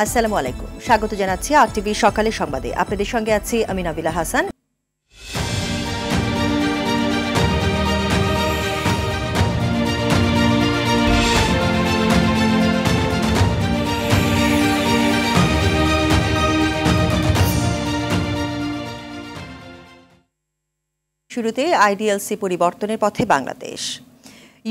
আসসালামু আলাইকুম, স্বাগত জানাচ্ছি আরটিভি সকালের সংবাদে। আপনাদের সঙ্গে আছি আমি নাবিলা হাসান। শুরুতে আইডিএলসি পরিবর্তনের পথে বাংলাদেশ।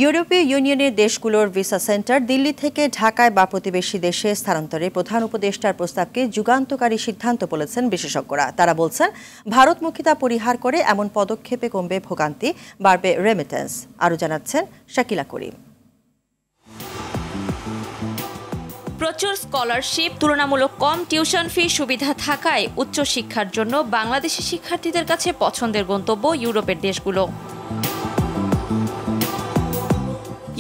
ইউরোপীয় ইউনিয়নের দেশগুলোর ভিসা সেন্টার দিল্লি থেকে ঢাকায় বা প্রতিবেশী দেশে স্থানান্তরের প্রধান উপদেষ্টার প্রস্তাবকে যুগান্তকারী সিদ্ধান্ত বলেছেন বিশেষজ্ঞরা। তারা বলছেন, ভারতমুখিতা পরিহার করে এমন পদক্ষেপে কমবে ভোগান্তি, বাড়বে রেমিটেন্স। আরও জানাচ্ছেন শাকিলা করিম। প্রচুর স্কলারশিপ, তুলনামূলক কম টিউশন ফি সুবিধা থাকায় উচ্চশিক্ষার জন্য বাংলাদেশি শিক্ষার্থীদের কাছে পছন্দের গন্তব্য ইউরোপের দেশগুলো।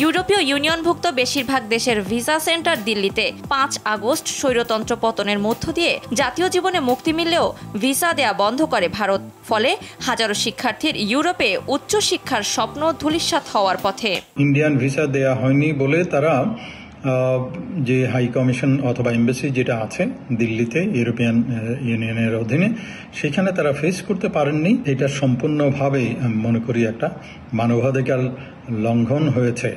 ইউরোপীয় ইউনিয়নভুক্ত বেশিরভাগ দেশের ভিসা সেন্টার দিল্লিতে 5 আগস্ট স্বৈরতন্ত্র পতনের মধ্য দিয়ে জাতীয় জীবনে মুক্তি মিললেও ভিসা দেয়া বন্ধ করে ভারত। ফলে হাজারো শিক্ষার্থীর ইউরোপে উচ্চশিক্ষার স্বপ্ন ধূলিসাৎ হওয়ার পথে। ইন্ডিয়ান ভিসা দেয়া হয়নি বলে তারা যে হাই কমিশন অথবা এমবাসি যেটা আছে দিল্লিতে ইউরোপিয়ান ইউনিয়নের অধীনে, সেখানে তারা ফেস করতে পারেননি। এটা সম্পূর্ণভাবেই আমি মনে করি একটা মানবাধিকার লঙ্ঘন হয়েছে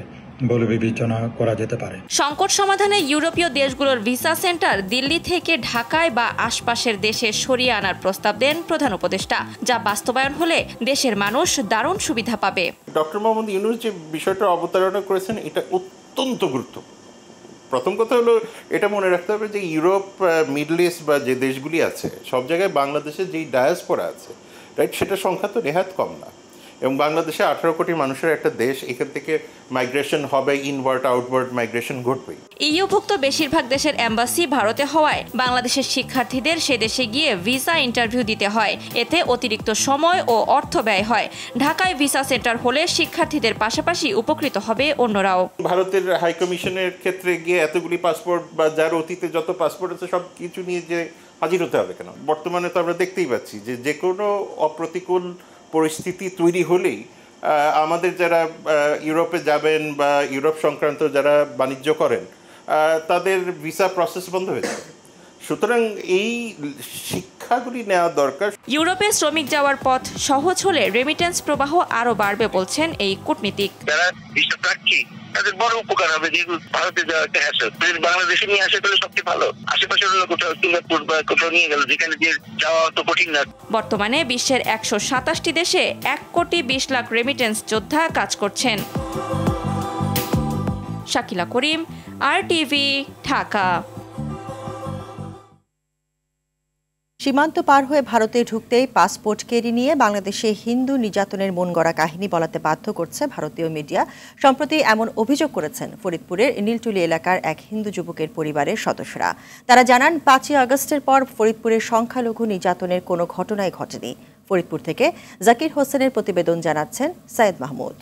বলে বিবেচনা করা যেতে পারে। সংকট সমাধানে ইউরোপীয় দেশগুলোর ভিসা সেন্টার দিল্লি থেকে ঢাকায় বা আশপাশের দেশে সরিয়ে আনার প্রস্তাব দেন প্রধান উপদেষ্টা, যা বাস্তবায়ন হলে দেশের মানুষ দারুণ সুবিধা পাবে। ডক্টর মোহাম্মদ ইউনূস যে বিষয়টা অবতারণা করেছেন, এটা অত্যন্ত গুরুত্বপূর্ণ। প্রথম কথা হলো, এটা মনে রাখতে হবে যে ইউরোপ, মিডল ইস্ট বা যে দেশগুলি আছে সব জায়গায় বাংলাদেশের যেই ডায়াসপোরা আছে, রাইট, সেটা সংখ্যা তো নেহাত কম না। এবং বাংলাদেশে 18 কোটি মানুষের একটা দেশ, এখান থেকে মাইগ্রেশন হবে, ইনওয়ার্ড আউটওয়ার্ড মাইগ্রেশন ঘটবে। ইউভুক্ত বেশিরভাগ দেশের এম্বাসি ভারতে হওয়ায় বাংলাদেশের শিক্ষার্থীদের সে দেশে গিয়ে ভিসা ইন্টারভিউ দিতে হয়। এতে অতিরিক্ত সময় ও অর্থ ব্যয় হয়। ঢাকায় ভিসা সেন্টার হলে শিক্ষার্থীদের পাশাপাশি উপকৃত হবে অন্যরাও। ভারতের হাই কমিশনের ক্ষেত্রে গিয়ে এতগুলি পাসপোর্ট বা যার অতীতে যত পাসপোর্ট আছে সব কিছু নিয়ে যে হাজির হতে হবে কেন? বর্তমানে তো আমরা দেখতেই পাচ্ছি যে কোনো অপ্রতিকূল পরিস্থিতি তৈরি হলেই আমাদের যারা ইউরোপে যাবেন বা ইউরোপ সংক্রান্ত যারা বাণিজ্য করেন, তাদের ভিসা প্রসেস বন্ধ হয়ে যাবে। সুতরাং এই শিক্ষাগুলি নেওয়া দরকার। ইউরোপে শ্রমিক যাওয়ার পথ সহজ হলে রেমিটেন্স প্রবাহ আরও বাড়বে বলছেন এই কূটনীতিক। যারা ভিসা প্রার্থী তাদের বড় উপকার হবে, যেহেতু ভারতে যাওয়া একটা হ্যাসেল। যদি বাংলাদেশে নিয়ে আসে তাহলে সবচেয়ে ভালো। আশেপাশের অন্য কোথাও সিঙ্গাপুর বা কোথাও নিয়ে গেল, যেখানে যে যাওয়া তো কঠিন না। বর্তমানে বিশ্বের 127টি দেশে 1,20,00,000 রেমিটেন্স যোদ্ধা কাজ করছেন। শাকিলা করিম, আরটিভি, ঢাকা। সীমান্ত পার হয়ে ভারতে ঢুকতেই পাসপোর্ট কেড়ে নিয়ে বাংলাদেশে হিন্দু নির্যাতনের মনগড়া কাহিনী বলাতে বাধ্য করছে ভারতীয় মিডিয়া। সম্প্রতি এমন অভিযোগ করেছেন ফরিদপুরের নীলটুলি এলাকার এক হিন্দু যুবকের পরিবারের সদস্যরা। তারা জানান, 5ই আগস্টের পর ফরিদপুরের সংখ্যালঘু নির্যাতনের কোনো ঘটনাই ঘটেনি। ফরিদপুর থেকে জাকির হোসেনের প্রতিবেদন জানাচ্ছেন সাইদ মাহমুদ।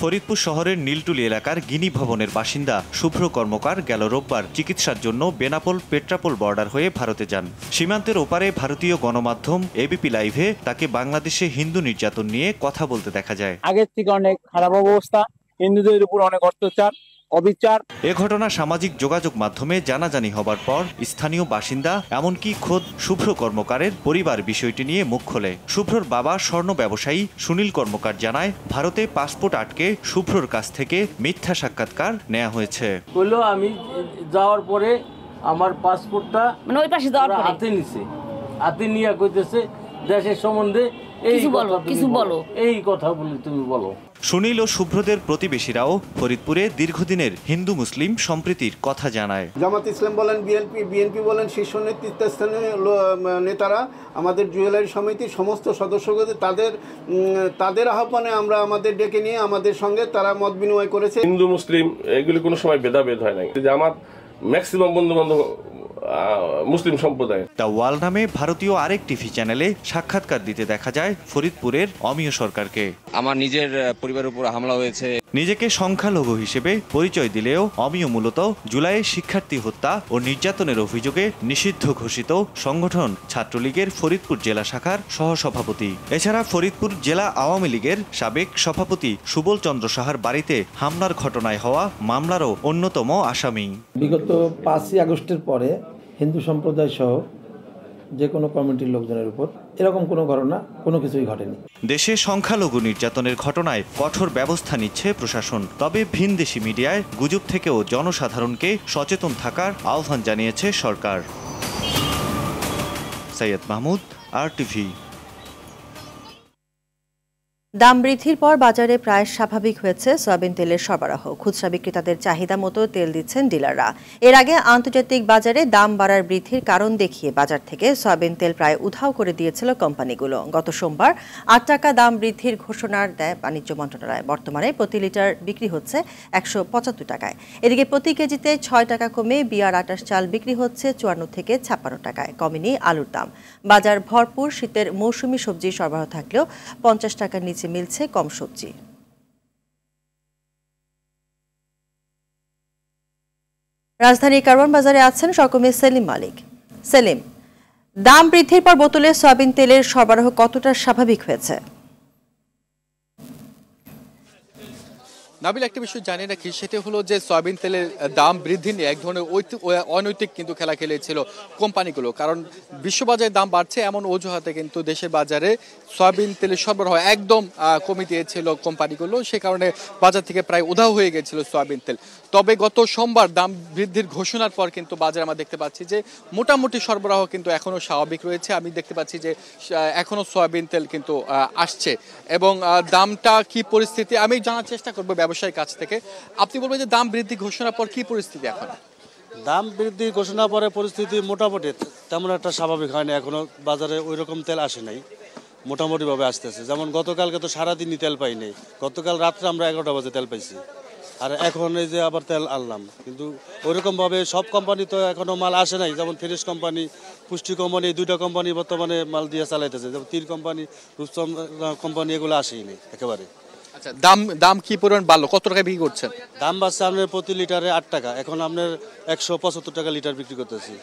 ফরিদপুর শহরের নীলটুলি এলাকার গিনি ভবনের বাসিন্দা শুভ্র কর্মকার গেল রোববার চিকিৎসার জন্য বেনাপোল পেট্রাপোল বর্ডার হয়ে ভারতে যান। সীমান্তের ওপারে ভারতীয় গণমাধ্যম এবিপি লাইভে তাকে বাংলাদেশে হিন্দু নির্যাতন নিয়ে কথা বলতে দেখা যায়। আগের থেকে অনেক খারাপ অবস্থা, হিন্দুদের উপর অনেক অত্যাচার, অবিচার। এ ঘটনা সামাজিক যোগাযোগ মাধ্যমে জানাজানি হবার পর স্থানীয় বাসিন্দা, এমনকি খোদ শুভ্র কর্মকারের পরিবার বিষয়টি নিয়ে মুখ খোলে। শুভ্রর বাবা স্বর্ণ ব্যবসায়ী সুনীল কর্মকার জানায়, ভারতে পাসপোর্ট আটকে শুভ্রর কাছ থেকে মিথ্যা সাক্ষাৎকার নেওয়া হয়েছে। বললো আমি যাওয়ার পরে আমার পাসপোর্টটা ওই পাশে হাতে নিছে, হাতে নিয়ে কইতেছে দেশের সম্বন্ধে কিছু বলো, এই কথা বলি তুমি বলো। সুনীল ও শুভ্রদের প্রতিবেশীরাও ফরিদপুরে দীর্ঘদিনের হিন্দু মুসলিম সম্প্রীতির কথা জানায়। জামাত ইসলাম বলেন, বিএনপি বলেন, শীর্ষ নেতৃত্বস্থানীয় নেতারা, আমাদের জুয়েলারি সমিতির সমস্ত সদস্যদের তাদের আহ্বানে আমরা আমাদের ডেকে নিয়ে আমাদের সঙ্গে তারা মত বিনিময় করেছে। হিন্দু মুসলিম এগুলি কোনো সময় ভেদাভেদ হয় না। জামাত ম্যাক্সিমাম বন্ধু বান্ধব মুসলিম সম্প্রদায়। দ্য ওয়াল নামে ভারতীয় আরেক টিভি চ্যানেলে সাক্ষাৎকার দিতে দেখা যায় ফরিদপুরের অমিয় সরকারকে। আমার নিজের পরিবারের উপর হামলা হয়েছে, নিজেকে সংখ্যালঘু হিসেবে পরিচয় দিলেও অমিয় মূলত জুলাইয়ে শিক্ষার্থী হত্যা ও নির্যাতনের অভিযোগে নিষিদ্ধ ঘোষিত সংগঠন ছাত্রলীগের ফরিদপুর জেলা শাখার সহসভাপতি। এছাড়া ফরিদপুর জেলা আওয়ামী লীগের সাবেক সভাপতি সুবল চন্দ্র সাহার বাড়িতে হামলার ঘটনায় হওয়া মামলারও অন্যতম আসামি। বিগত 5ই আগস্টের পরে হিন্দু সম্প্রদায় সহ যে কোনো কমিটির লোকজনের উপর এরকম কোনো ঘটনা কোনো কিছুই ঘটেনি। দেশে সংখ্যালঘু নির্যাতনের ঘটনায় কঠোর ব্যবস্থা নিচ্ছে প্রশাসন। তবে ভিনদেশি মিডিয়ায় গুজব থেকেও জনসাধারণকে সচেতন থাকার আহ্বান জানিয়েছে সরকার। সৈয়দ মাহমুদ, RTV। দাম বৃদ্ধির পর বাজারে প্রায় স্বাভাবিক হয়েছে সয়াবিন তেলের সরবরাহ। খুচরা বিক্রেতাদের চাহিদা মতো তেল দিচ্ছেন ডিলাররা। এর আগে আন্তর্জাতিক বাজারে দাম বাড়ার বৃদ্ধির কারণ দেখিয়ে বাজার থেকে সয়াবিন তেল প্রায় উধাও করে দিয়েছিল কোম্পানিগুলো। গত সোমবার 8 টাকা দাম বৃদ্ধির ঘোষণা দেয় বাণিজ্য মন্ত্রণালয়। বর্তমানে প্রতি লিটার বিক্রি হচ্ছে 175 টাকায়। এদিকে প্রতি কেজিতে 6 টাকা কমে বিয়ার আটার চাল বিক্রি হচ্ছে 54 থেকে 56 টাকায়। কমেনি আলুর দাম। বাজার ভরপুর, শীতের মৌসুমি সবজি সরবরাহ থাকলেও 50 টাকার নিচে মিলছে কম সবজি। রাজধানীর কারওয়ান বাজারে আছেন সহকর্মী সেলিম মালিক। সেলিম, দাম বৃদ্ধির পর বোতলে সয়াবিন তেলের সরবরাহ কতটা স্বাভাবিক হয়েছে? নাবিল, একটা বিষয় জানি নাকি, সেটা হলো যে সয়াবিন তেলের দাম বৃদ্ধি নিয়ে এক ধরনের অনৈতিক কিন্তু খেলা খেলেছিল কোম্পানিগুলো। কারণ বিশ্ববাজারে দাম বাড়ছে এমন অজুহাতে কিন্তু দেশের বাজারে সয়াবিন তেলের সরবরাহ একদম কমে দিয়েছিল কোম্পানিগুলো। সে কারণে বাজার থেকে প্রায় উধাও হয়ে গেছিল সয়াবিন তেল। তবে গত সোমবার দাম বৃদ্ধির ঘোষণার পর কিন্তু বাজারে আমরা দেখতে পাচ্ছি যে মোটামুটি সরবরাহ কিন্তু এখনও স্বাভাবিক রয়েছে। আমি দেখতে পাচ্ছি যে এখনও সয়াবিন তেল কিন্তু আসছে এবং দামটা কি পরিস্থিতি আমি জানার চেষ্টা করবো ব্যবসায়ীর কাছ থেকে। আপনি বলবেন যে দাম বৃদ্ধি ঘোষণার পর কি পরিস্থিতি এখন? দাম বৃদ্ধি ঘোষণার পরে পরিস্থিতি মোটামুটি তেমন একটা স্বাভাবিক হয়নি। এখনো বাজারে ওই রকম তেল আসে নাই, মোটামুটিভাবে আসতেছে। যেমন গতকালকে তো সারাদিনই তেল পাইনি, গতকাল রাত্রে আমরা 11টা বাজে তেল পাইছি, আর এখন এই যে আবার তেল আনলাম। কিন্তু ওইরকমভাবে সব কোম্পানি তো এখনো মাল আসে নাই। যেমন ফিরিস কোম্পানি, পুষ্টি কোম্পানি, 2টা কোম্পানি বর্তমানে মাল দিয়ে চালাইতেছে। যেমন তীর কোম্পানি, রূপচন্দ্র কোম্পানি, এগুলো আসেই নেই একেবারে। আচ্ছা, দাম কি পরিমাণ বাড়লো? কত টাকা বিক্রি করছেন? দাম বাড়ছে আপনার প্রতি লিটারে 8 টাকা, এখন আপনার 175 টাকা লিটার বিক্রি করতেছি।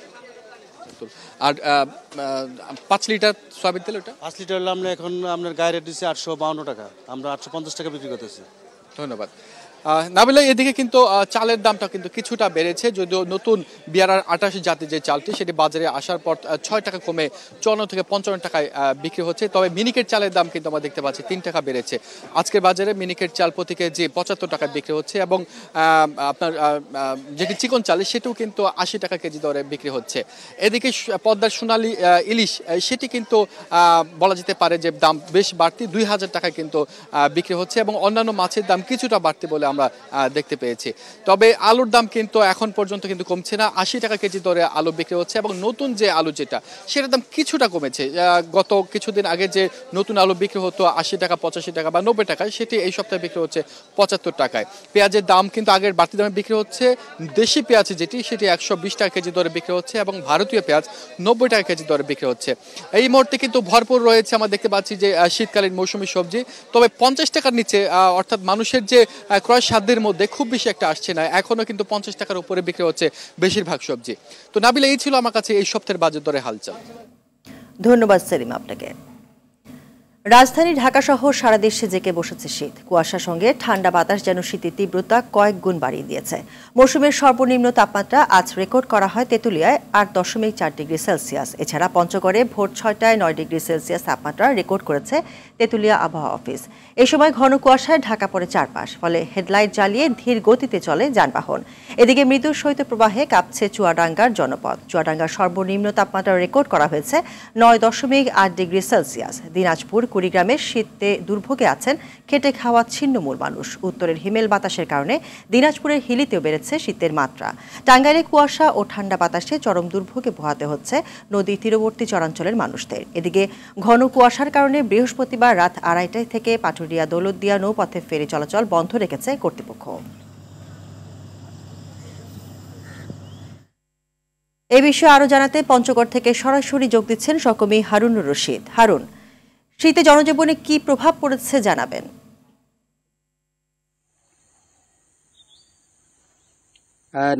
আর 5 লিটার সয়াবিন তেল, ওটা 5 লিটার হলে আমরা এখন আপনার গায়ে রেট দিচ্ছি 852 টাকা, আমরা 850 টাকা বিক্রি করতেছি। ধন্যবাদ। নাবিলা, এদিকে কিন্তু চালের দামটা কিন্তু কিছুটা বেড়েছে, যদিও নতুন বিয়ার 88 জাতের যে চালটি সেটি বাজারে আসার পর 6 টাকা কমে 54 থেকে 55 টাকায় বিক্রি হচ্ছে। তবে মিনিকেট চালের দাম কিন্তু আমরা দেখতে পাচ্ছি 3 টাকা বেড়েছে। আজকের বাজারে মিনিকেট চাল প্রতি কেজি 75 টাকা বিক্রি হচ্ছে এবং আপনার যেটি চিকন চাল সেটিও কিন্তু 80 টাকা কেজি দরে বিক্রি হচ্ছে। এদিকে পদ্মার সোনালী ইলিশ সেটি কিন্তু বলা যেতে পারে যে দাম বেশ বাড়তি, 2000 টাকা কিন্তু বিক্রি হচ্ছে এবং অন্যান্য মাছের দাম কিছুটা বাড়তি বলে আমরা দেখতে পেয়েছি। তবে আলুর দাম কিন্তু এখন পর্যন্ত কিন্তু কমছে না, 80 টাকা কেজি দরে আলু বিক্রি হচ্ছে এবং নতুন যে আলু যেটা সেটার দাম কিছুটা কমেছে। গত কিছুদিন আগে যে নতুন আলু বিক্রি হতো 80 টাকা, 85 টাকা বা 90 টাকায়, সেটি এই সপ্তাহে বিক্রি হচ্ছে 75 টাকায়। পেঁয়াজের দাম কিন্তু আগের বাড়তি দামে বিক্রি হচ্ছে। দেশি পেঁয়াজ যেটি সেটি 120 টাকা কেজি দরে বিক্রি হচ্ছে এবং ভারতীয় পেঁয়াজ 90 টাকা কেজি দরে বিক্রি হচ্ছে। এই মুহূর্তে কিন্তু ভরপুর রয়েছে, আমরা দেখতে পাচ্ছি যে শীতকালীন মৌসুমী সবজি। তবে 50 টাকার নিচে অর্থাৎ মানুষের যে ক্রয় সাধ্যের মধ্যে খুব বেশি একটা আসছে না, এখনো কিন্তু 50 টাকার উপরে বিক্রি হচ্ছে বেশিরভাগ সবজি। তো নাবিলা, এই ছিল আমার কাছে এই সপ্তাহের বাজার দরে হালচাল। ধন্যবাদ সেলিম আপনাকে। রাজধানী ঢাকা সহ সারা দেশে জেঁকে বসেছে শীত। কুয়াশার সঙ্গে ঠান্ডা বাতাস যেন শীতের তীব্রতা কয়েক গুণ বাড়িয়ে দিয়েছে। মৌসুমের সর্বনিম্ন তাপমাত্রা আজ রেকর্ড করা হয় তেঁতুলিয়ায় 8.4 ডিগ্রি সেলসিয়াস। এছাড়া পঞ্চগড়ে ভোর 6টায় 9 ডিগ্রি সেলসিয়াস তাপমাত্রা রেকর্ড করেছে তেঁতুলিয়া আবহাওয়া অফিস। এই সময় ঘন কুয়াশায় ঢাকা পড়ে চারপাশ, ফলে হেডলাইট জ্বালিয়ে ধীর গতিতে চলে যানবাহন। এদিকে মৃদু শৈত্যপ্রবাহে কাঁপছে চুয়াডাঙ্গার জনপদ। চুয়াডাঙ্গার সর্বনিম্ন তাপমাত্রা রেকর্ড করা হয়েছে 9.8 ডিগ্রি সেলসিয়াস। দিনাজপুর, কুড়িগ্রামের শীতে দুর্ভোগে আছেন খেটে খাওয়া ছিন্নমূল মানুষ। উত্তরের হিমেল বাতাসের কারণে দিনাজপুরের হিলিতেও বেড়েছে শীতের মাত্রা। টাঙ্গাইলে কুয়াশা ও ঠান্ডা বাতাসে চরম দুর্ভোগে পোহাতে হচ্ছে নদী তীরবর্তী চরাঞ্চলের মানুষদের। এদিকে ঘন কুয়াশার কারণে বৃহস্পতিবার রাত 2:30 থেকে পাটুরিয়া দৌলতদিয়া নৌপথে ফেরি চলাচল বন্ধ রেখেছে কর্তৃপক্ষ। এই বিষয়ে আরো জানাতে পঞ্চগড় থেকে সরাসরি যোগ দিচ্ছেন সহকর্মী হারুনুর রশিদ। হারুন, শীতে জনজীবনে কি প্রভাব পড়েছে জানাবেন?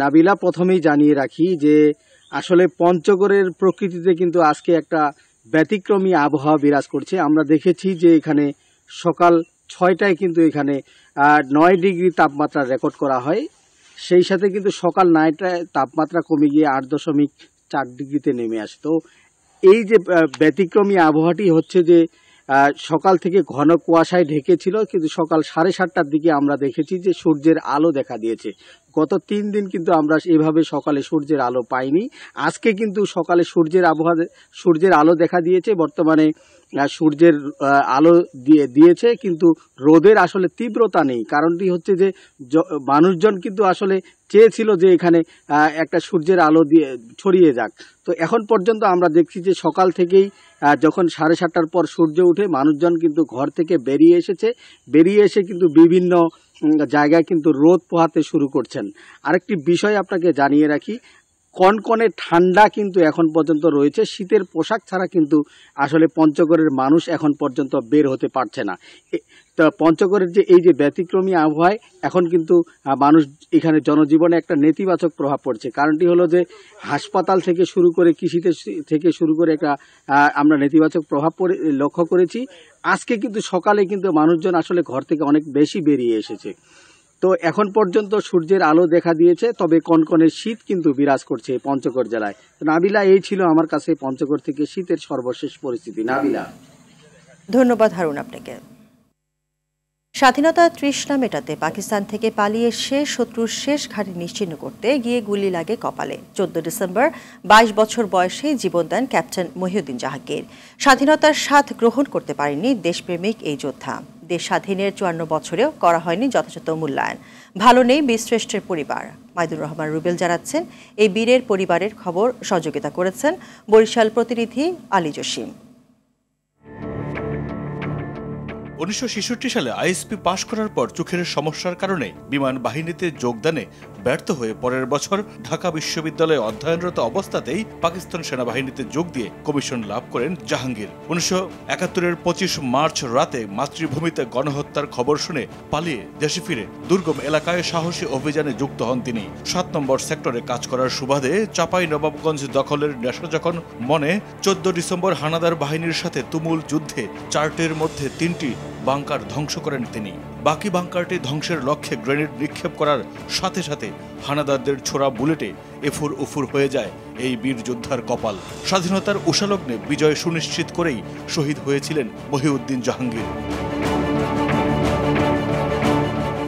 নাবিলা, প্রথমেই জানিয়ে রাখি যে আসলে পঞ্চগড়ের প্রকৃতিতে কিন্তু আজকে একটা ব্যতিক্রমী আবহাওয়া বিরাজ করছে। আমরা দেখেছি যে এখানে সকাল 6টায় কিন্তু এখানে 9 ডিগ্রি তাপমাত্রা রেকর্ড করা হয়, সেই সাথে কিন্তু সকাল 9টায় তাপমাত্রা কমে গিয়ে 8.4 ডিগ্রিতে নেমে আসে। তো এই যে ব্যতিক্রমী আবহাওয়াটি হচ্ছে যে সকাল থেকে ঘন কুয়াশায় ঢেকেছিল, কিন্তু সকাল 7:30টার দিকে আমরা দেখেছি যে সূর্যের আলো দেখা দিয়েছে। গত 3 দিন কিন্তু আমরা এভাবে সকালে সূর্যের আলো পাইনি। আজকে কিন্তু সকালে সূর্যের আলো দেখা দিয়েছে। বর্তমানে সূর্যের আলো দিয়েছে, কিন্তু রোদের আসলে তীব্রতা নেই। কারণটি হচ্ছে যে মানুষজন কিন্তু আসলে চেয়েছিল যে এখানে একটা সূর্যের আলো দিয়ে ছড়িয়ে যাক। তো এখন পর্যন্ত আমরা দেখছি যে সকাল থেকেই যখন 7:30টার পর সূর্য উঠে মানুষজন কিন্তু ঘর থেকে বেরিয়ে এসে কিন্তু বিভিন্ন জায়গায় কিন্তু রোদ পোহাতে শুরু করছেন। আরেকটি বিষয় আপনাকে জানিয়ে রাখি, কনকনে ঠান্ডা কিন্তু এখন পর্যন্ত রয়েছে। শীতের পোশাক ছাড়া কিন্তু আসলে পঞ্চগড়ের মানুষ এখন পর্যন্ত বের হতে পারছে না। তো পঞ্চগড়ের যে এই যে ব্যতিক্রমী আবহাওয়ায় এখন কিন্তু মানুষ এখানে জনজীবনে একটা নেতিবাচক প্রভাব পড়ছে। কারণটি হলো যে হাসপাতাল থেকে শুরু করে কৃষিতে থেকে শুরু করে একটা আমরা নেতিবাচক প্রভাব লক্ষ্য করেছি। আজকে কিন্তু সকালে কিন্তু মানুষজন আসলে ঘর থেকে অনেক বেশি বেরিয়ে এসেছে। তো এখন পর্যন্ত সূর্যের আলো দেখা দিয়েছে, তবে কনকনে শীত কিন্তু বিরাজ করছে পঞ্চগড় জেলায়। নাবিলা, এই ছিল আমার কাছে পঞ্চগড় থেকে শীতের সর্বশেষ পরিস্থিতি। নাবিলা, ধন্যবাদ হারুন আপনাকে। স্বাধীনতার তৃষ্ণা মেটাতে পাকিস্তান থেকে পালিয়ে শত্রুর শেষ ঘাঁটি নিশ্চিহ্ন করতে গিয়ে গুলি লাগে কপালে। 14 ডিসেম্বর 22 বছর বয়সে জীবন দেন ক্যাপ্টেন মহিউদ্দিন জাহাঙ্গীর। স্বাধীনতার স্বাদ গ্রহণ করতে পারেননি দেশপ্রেমিক এই যোদ্ধা। দেশ স্বাধীনের 54 বছরেও করা হয়নি যথাযথ মূল্যায়ন। ভালো নেই বীরশ্রেষ্ঠের পরিবার। মাইদুর রহমান রুবেল জানাচ্ছেন এই বীরের পরিবারের খবর সহযোগিতা করেছেন বরিশাল প্রতিনিধি আলী জসিম। 1966 সালে আইএসপি পাশ করার পর চোখের সমস্যার কারণে বিমান বাহিনীতে যোগদানে ব্যর্থ হয়ে পরের বছর ঢাকা বিশ্ববিদ্যালয়ে অধ্যয়নরত অবস্থাতেই পাকিস্তান সেনাবাহিনীতে যোগ দিয়ে কমিশন লাভ করেন জাহাঙ্গীর। 1971-এর 25 মার্চ রাতে মাতৃভূমিতে গণহত্যার খবর শুনে পালিয়ে দেশে ফিরে দুর্গম এলাকায় সাহসী অভিযানে যুক্ত হন তিনি। 7 নম্বর সেক্টরে কাজ করার সুবাদে চাঁপাই নবাবগঞ্জ দখলের নেশা যখন মনে, 14 ডিসেম্বর হানাদার বাহিনীর সাথে তুমুল যুদ্ধে 4টির মধ্যে 3টি বাংকার ধ্বংস করেন তিনি। বাকি বাংকারটি ধ্বংসের লক্ষ্যে গ্রেনেড নিক্ষেপ করার সাথে সাথে হানাদারদের ছোড়া বুলেটে এফুর উফুর হয়ে যায় এই বীর যোদ্ধার কপাল। স্বাধীনতার উষালগ্নে বিজয় সুনিশ্চিত করেই শহীদ হয়েছিলেন মহিউদ্দিন জাহাঙ্গীর।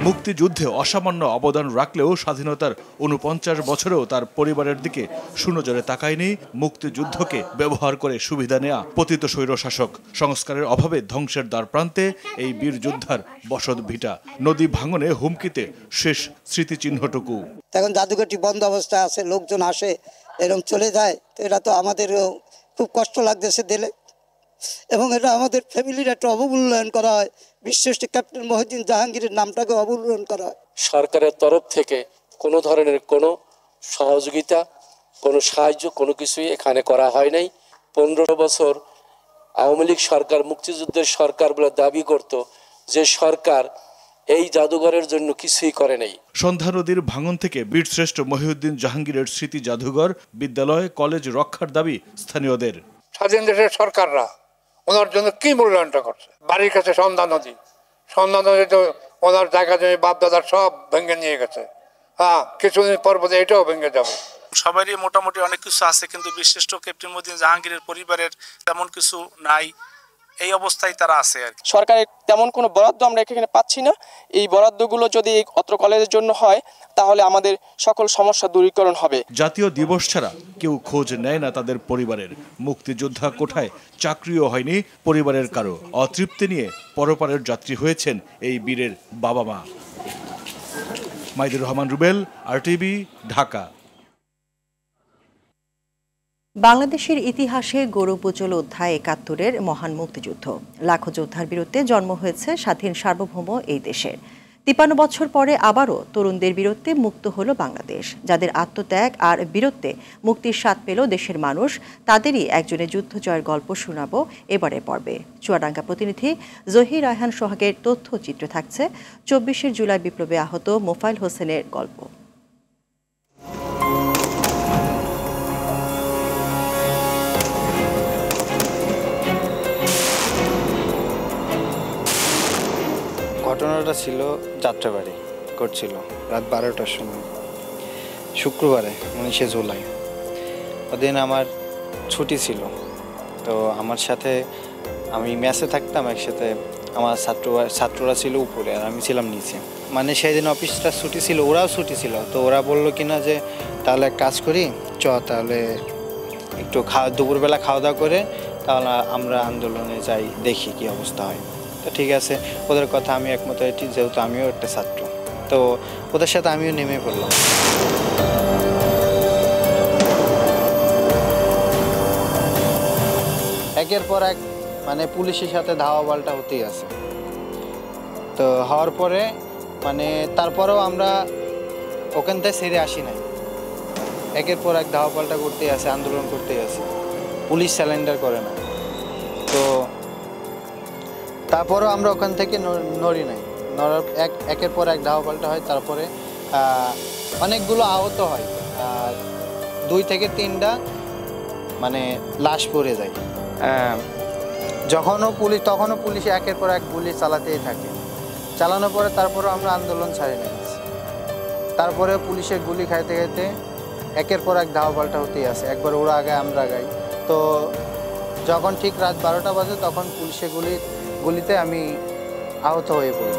মুক্তিযুদ্ধে অসামান্য অবদান রাখলেও স্বাধীনতার 49 বছরেও তার পরিবারের দিকে সুনজরে তাকায়নি মুক্তিযুদ্ধকে ব্যবহার করে সুবিধা নেয়া পতিত স্বৈরশাসক। সংস্কারের অভাবে ধ্বংসের দ্বারপ্রান্তে এই বীর যোদ্ধার বসত ভিটা। নদী ভাঙনে হুমকিতে শেষ স্মৃতিচিহ্নটুকু। এখন জাদুঘরটি বন্ধ অবস্থায় আছে, লোকজন আসে এরকম চলে যায়, তো এটা তো আমাদের খুব কষ্ট লাগতেছে দিলে, এবং এটা আমাদের ফ্যামিলির একটা অবমূল্যায়ন করা হয়। বিশ্বশ্রেষ্ঠ ক্যাপ্টেন মহিউদ্দিন জাহাঙ্গীরের নামটাকে অবমূল্যায়ন করা হয়। সরকারের তরফ থেকে কোনো ধরনের কোনো সহযোগিতা, কোনো সাহায্য, কোনো কিছুই এখানে করা হয় নাই। 15 বছর আওয়ামী লীগ সরকার মুক্তিযুদ্ধের সরকার বলে দাবি করত, যে সরকার এই জাদুঘরের জন্য কিছুই করে নাই। সন্ধ্যা নদীর ভাঙন থেকে বীরশ্রেষ্ঠ মহিউদ্দিন জাহাঙ্গীরের স্মৃতি জাদুঘর, বিদ্যালয়, কলেজ রক্ষার দাবি স্থানীয়দের। স্বাধীন দেশের সরকাররা ওনার জন্য কি মূল্যায়নটা করছে? বাড়ির কাছে সন্ধ্যা নদী তো ওনার জায়গা জমি বাপদাদার সব ভেঙে নিয়ে গেছে। কিছুদিন পর বোধ এটাও ভেঙে যাবে। সবারই মোটামুটি অনেক কিছু আছে, কিন্তু বিশিষ্ট ক্যাপ্টেন মহিউদ্দিন জাহাঙ্গীরের পরিবারের তেমন কিছু নাই। এই অবস্থায় তারা আছে আর কি। সরকারের তেমন কোনো বরাদ্দ আমরা এখানে পাচ্ছি না। এই বরাদ্দগুলো যদি অত্র কলেজের জন্য হয় তাহলে আমাদের সকল সমস্যা দূরীকরণ হবে। জাতীয় দিবস ছাড়া কেউ খোঁজ নেয় না তাদের পরিবারের। মুক্তিযোদ্ধা কোঠায় চাকরিও হয়নি পরিবারের কারো। অতৃপ্তি নিয়ে পরপারের যাত্রী হয়েছেন এই বীরের বাবা মা। মাইদুর রহমান রুবেল, আরটিভি, ঢাকা। বাংলাদেশের ইতিহাসে গৌরবোজ্জ্বল অধ্যায় 71-এর মহান মুক্তিযুদ্ধ। লাখো যোদ্ধার বীরত্বে জন্ম হয়েছে স্বাধীন সার্বভৌম এই দেশের। 53 বছর পরে আবারও তরুণদের বীরত্বে মুক্ত হলো বাংলাদেশ। যাদের আত্মত্যাগ আর বীরত্বে মুক্তির স্বাদ পেল দেশের মানুষ, তাদেরই একজনের যুদ্ধ জয়ের গল্প শোনাবো এবারের পর্বে। চুয়াডাঙ্গা প্রতিনিধি জহির রায়হান সোহাগের তথ্যচিত্র থাকছে 24 জুলাই বিপ্লবে আহত মোফাইল হোসেনের গল্প। ঘটনাটা ছিল যাত্রাবাড়ি করছিল রাত 12টার সময়, শুক্রবারে 19শে জুলাই। ওদিন আমার ছুটি ছিল, তো আমার সাথে আমি মেসে থাকতাম একসাথে, আমার ছাত্ররা ছিল উপরে আর আমি ছিলাম নিচে। মানে সেদিন অফিসটা ছুটি ছিল, ওরাও ছুটি ছিল, তো ওরা বললো কিনা যে তাহলে এক কাজ করি, তাহলে একটু দুপুরবেলা খাওয়া দাওয়া করে তাহলে আমরা আন্দোলনে যাই, দেখি কি অবস্থা হয়। তো ঠিক আছে, ওদের কথা আমি একমত হয়েছি, যেহেতু আমিও একটা ছাত্র, তো ওদের সাথে আমিও নেমে পড়লাম। একের পর এক মানে পুলিশের সাথে ধাওয়া পাল্টা হতেই আছে। তো হওয়ার পরে মানে তারপরেও আমরা ওখান থেকে ছেড়ে আসি নাই, একের পর এক ধাওয়া পাল্টা করতেই আছে, আন্দোলন করতেই আছে, পুলিশ স্যালেন্ডার করে না। তো তারপরেও আমরা ওখান থেকে নড়ি নাই, নড়ার একের পর এক ধাওয়া পাল্টা হয়, তারপরে অনেকগুলো আহত হয়, 2 থেকে 3টা মানে লাশ পড়ে যায়। তখনও পুলিশ একের পর এক গুলি চালাতেই থাকে, চালানোর পরে তারপরেও আমরা আন্দোলন ছাড়ি নাই। তারপরে পুলিশের গুলি খাইতে খাইতে একের পর এক ধাওয়া পাল্টা হতেই আছে, একবার ওরা আগায় আমরা আগাই। তো যখন ঠিক রাত 12টা বাজে তখন পুলিশের গুলিতে আমি আহত হয়ে পড়ি।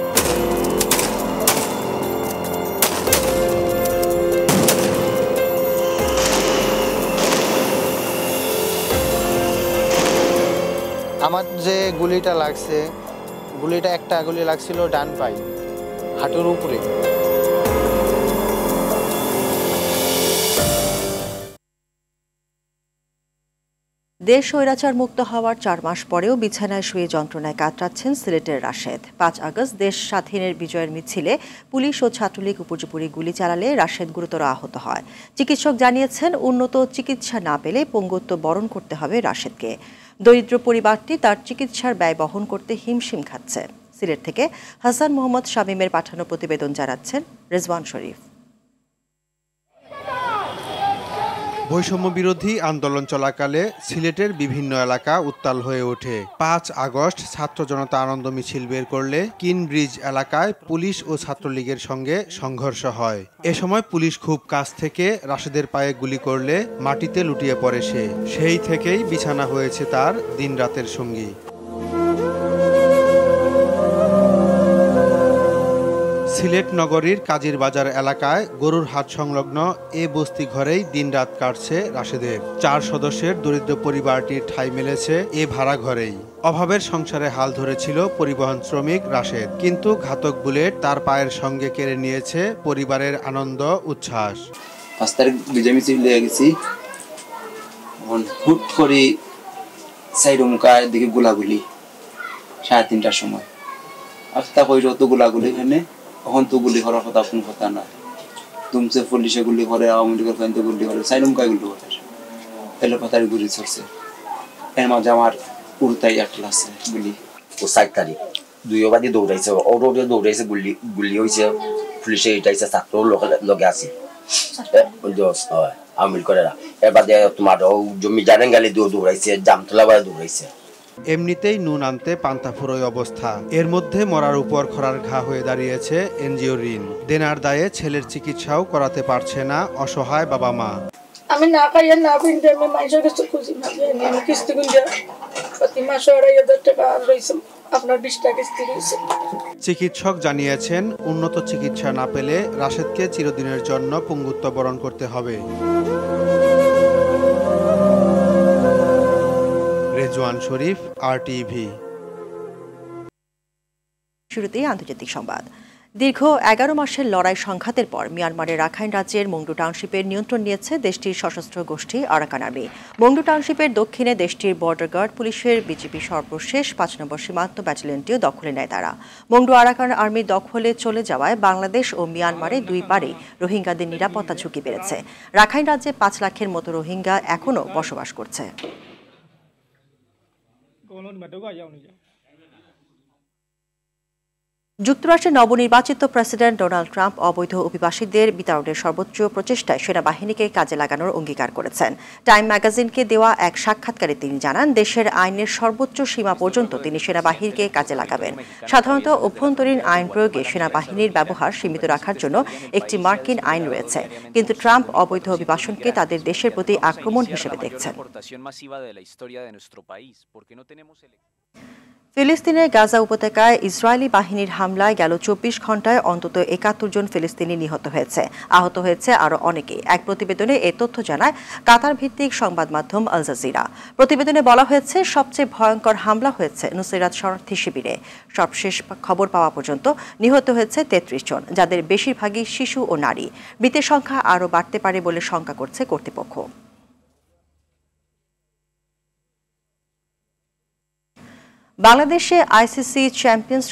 আমার যে গুলিটা লাগছে, একটা গুলি লাগছিল ডান পায়ে, হাঁটুর উপরে। দেশ স্বৈরাচার মুক্ত হওয়ার 4 মাস পরেও বিছানায় শুয়ে যন্ত্রণায় কাতরাচ্ছেন সিলেটের রাশেদ। 5 আগস্ট দেশ স্বাধীনের বিজয়ের মিছিলে পুলিশ ও ছাত্রলীগ উপর্যুপরি গুলি চালালে রাশেদ গুরুতর আহত হয়। চিকিৎসক জানিয়েছেন উন্নত চিকিৎসা না পেলে পঙ্গুত্ব বরণ করতে হবে রাশেদকে। দরিদ্র পরিবারটি তার চিকিৎসার ব্যয় বহন করতে হিমশিম খাচ্ছে। সিলেট থেকে হাসান মোহাম্মদ শামীমের পাঠানো প্রতিবেদন জানাচ্ছেন রেজওয়ান শরীফ। বৈষম্য বিরোধী আন্দোলন চলাকালে সিলেটের বিভিন্ন এলাকা উত্তাল হয়ে ওঠে। 5 আগস্ট ছাত্র জনতা আনন্দ মিছিল বের করলে কিনব্রিজ এলাকায় পুলিশ ও ছাত্রলীগের সঙ্গে সংঘর্ষ হয়। এ সময় পুলিশ খুব কাছ থেকে রাশেদের পায়ে গুলি করলে মাটিতে লুটিয়ে পড়ে সে। সেই থেকেই বিছানা হয়েছে তার দিনরাতের সঙ্গী। সিলেট নগরীর কাজীর বাজার এলাকায় গরুর হাট সংলগ্ন এ বস্তি ঘরেই দিনরাত কাটছে রাশেদের। 4 সদস্যের দরিদ্র পরিবারটির ঠাঁই মিলেছে এ ভাড়া ঘরেই। অভাবের সংসারে হাল ধরেছিল পরিবহন শ্রমিক রাশেদ, কিন্তু ঘাতক বুলেট তার পায়ের সঙ্গে কেড়ে নিয়েছে পরিবারের আনন্দ উচ্ছ্বাস। 5 তারিখ বিজয় মিছিল নিয়ে গেছি, হুট করে সাইড মুখার দিকে গোলাগুলি 3:30টার সময়। আস্তা কইর তো গোলাগুলি এখানে, এখন তো গুলি করার কথা কোন কথা না। তুমসে পুলিশে গুলি করে, আওয়ামী লীগের ফ্যানতে গুলি করে, সাইলুমকায় গুলি করে, এলো পাতারি গুলি চলছে। এর মাঝে আমার উড়তাই একটা আছে গুলি। ও 7 তারিখ 2 বাজে দৌড়াইছে, ওরে দৌড়াইছে, গুলি হয়েছে, পুলিশে এটাইছে, ছাত্র লগে আছে আওয়ামী লীগের। এর বাদে তোমার জমি জানেন গালি দৌড়াইছে, জামতলা বাজে দৌড়াইছে। এমনিতেই নুন আনতে পান্তা ফুরোয় অবস্থা। এর মধ্যে মরার উপর খরার ঘা হয়ে দাঁড়িয়েছে এনজিও ঋণ। দেনার দায়ে ছেলের চিকিৎসাও করাতে পারছে না অসহায় বাবা মা। আমি না খাইয়া না পিনতে আমি মাইসের কাছে খুঁজি না, আমি কিস্তি গুঞ্জা প্রতি মাসে 2,500 টাকা আর রয়েছে, আপনার 20টা কিস্তি রয়েছে। চিকিৎসক জানিয়েছেন উন্নত চিকিৎসা না পেলে রাশেদকে চিরদিনের জন্য পঙ্গুত্ব বরণ করতে হবে। রেজওয়ান শরীফ, RTV। শুরুতেই আন্তর্জাতিক সংবাদ। দীর্ঘ 11 মাসের লড়াই সংঘাতের পর মিয়ানমারের রাখাইন রাজ্যের মংডু টাউনশিপের নিয়ন্ত্রণ নিয়েছে দেশটির সশস্ত্র গোষ্ঠী আরাকান আর্মি। মংডু টাউনশিপের দক্ষিণে দেশটির বর্ডার গার্ড পুলিশের বিজিবি সর্বশেষ 5 নম্বর সীমান্ত ব্যাটালিয়নটিও দখলে নেয় তারা। মংডু আরাকান আর্মি দখলে চলে যাওয়ায় বাংলাদেশ ও মিয়ানমারে 2 পারেই রোহিঙ্গাদের নিরাপত্তা ঝুঁকি বেড়েছে। রাখাইন রাজ্যে 5 লাখের মতো রোহিঙ্গা এখনও বসবাস করছে। যুক্তরাষ্ট্রের নবনির্বাচিত প্রেসিডেন্ট ডোনাল্ড ট্রাম্প অবৈধ অভিবাসীদের বিতাড়নের সর্বোচ্চ প্রচেষ্টায় সেনাবাহিনীকে কাজে লাগানোর অঙ্গীকার করেছেন। টাইম ম্যাগাজিনকে দেওয়া এক সাক্ষাৎকারে তিনি জানান, দেশের আইনের সর্বোচ্চ সীমা পর্যন্ত তিনি সেনাবাহিনীকে কাজে লাগাবেন। সাধারণত অভ্যন্তরীণ আইন প্রয়োগে সেনাবাহিনীর ব্যবহার সীমিত রাখার জন্য একটি মার্কিন আইন রয়েছে, কিন্তু ট্রাম্প অবৈধ অভিবাসনকে তাদের দেশের প্রতি আক্রমণ হিসেবে দেখছেন। ফিলিস্তিনের গাজা উপত্যকায় ইসরায়েলি বাহিনীর হামলায় গেল 24 ঘণ্টায় অন্তত ৭১ জন ফিলিস্তিনি নিহত হয়েছে, আহত হয়েছে আরও অনেকেই। এক প্রতিবেদনে এ তথ্য জানায় কাতার ভিত্তিক সংবাদ মাধ্যম আল জাজিরা। প্রতিবেদনে বলা হয়েছে, সবচেয়ে ভয়ঙ্কর হামলা হয়েছে নুসরাত শরণার্থী শিবিরে। সবশেষ খবর পাওয়া পর্যন্ত নিহত হয়েছে ৩৩ জন, যাদের বেশিরভাগই শিশু ও নারী। মৃতের সংখ্যা আরও বাড়তে পারে বলে শঙ্কা করছে কর্তৃপক্ষ। বাংলাদেশে আইসিসি চ্যাম্পিয়ন্স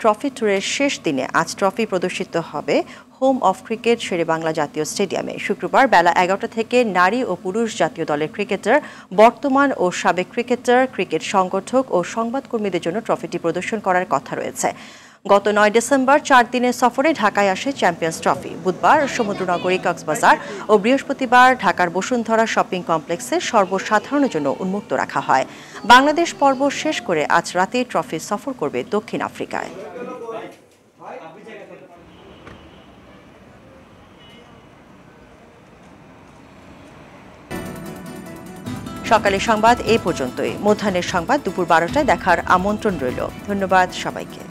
ট্রফি ট্যুরের শেষ দিনে আজ ট্রফি প্রদর্শিত হবে হোম অফ ক্রিকেট শেরেবাংলা জাতীয় স্টেডিয়ামে। শুক্রবার বেলা ১১টা থেকে নারী ও পুরুষ জাতীয় দলের ক্রিকেটার, বর্তমান ও সাবেক ক্রিকেটার, ক্রিকেট সংগঠক ও সংবাদকর্মীদের জন্য ট্রফিটি প্রদর্শন করার কথা রয়েছে। গত ৯ ডিসেম্বর ৪ দিনের সফরে ঢাকায় আসে চ্যাম্পিয়ন্স ট্রফি। বুধবার সমুদ্রনগরী কক্সবাজার ও বৃহস্পতিবার ঢাকার বসুন্ধরা শপিং কমপ্লেক্সে সর্বসাধারণের জন্য উন্মুক্ত রাখা হয়। বাংলাদেশ পর্ব শেষ করে আজ রাতে ট্রফি সফর করবে দক্ষিণ আফ্রিকায়। সকালের সংবাদ এ পর্যন্তই। মধ্যাহ্নের সংবাদ দুপুর ১২টায় দেখার আমন্ত্রণ রইল। ধন্যবাদ সবাইকে।